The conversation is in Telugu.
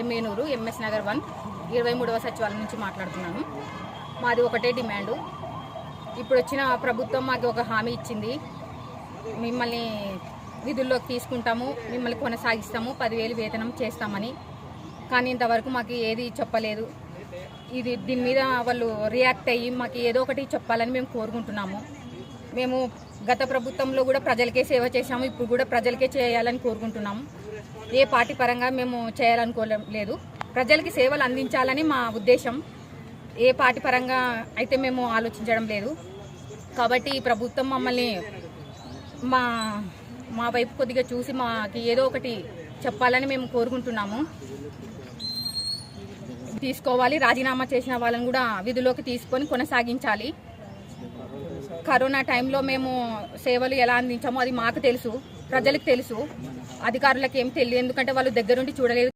ఎమ్మెనూరు ఎంఎస్ నగర్ 1 23వ సచివాలయం నుంచి మాట్లాడుతున్నాను. మాది ఒకటే డిమాండు. ఇప్పుడు వచ్చిన ప్రభుత్వం మాకు ఒక హామీ ఇచ్చింది, మిమ్మల్ని విధుల్లోకి తీసుకుంటాము, మిమ్మల్ని కొనసాగిస్తాము, 10,000 వేతనం చేస్తామని. కానీ ఇంతవరకు మాకు ఏది చెప్పలేదు. దీని మీద వాళ్ళు రియాక్ట్ అయ్యి మాకు ఏదో ఒకటి చెప్పాలని మేము కోరుకుంటున్నాము. మేము గత ప్రభుత్వంలో కూడా ప్రజలకే సేవ చేశాము, ఇప్పుడు కూడా ప్రజలకే చేయాలని కోరుకుంటున్నాము. ఏ పార్టీ పరంగా మేము చేయాలనుకోలేదు, ప్రజలకి సేవలు అందించాలని మా ఉద్దేశం. ఏ పార్టీ పరంగా అయితే మేము ఆలోచించడం లేదు. కాబట్టి ఈ ప్రభుత్వం మమ్మల్ని మా వైపు కొద్దిగా చూసి మాకు ఏదో ఒకటి చెప్పాలని మేము కోరుకుంటున్నాము. తీసుకోవాలి, రాజీనామా చేసిన వాళ్ళని కూడా విధులోకి తీసుకొని కొనసాగించాలి. కరోనా టైంలో మేము సేవలు ఎలా అందించామో అది మాకు తెలుసు, ప్రజలకు తెలుసు, అధికారులకు ఏం తెలియదు, ఎందుకంటే వాళ్ళు దగ్గరుండి చూడలేదు.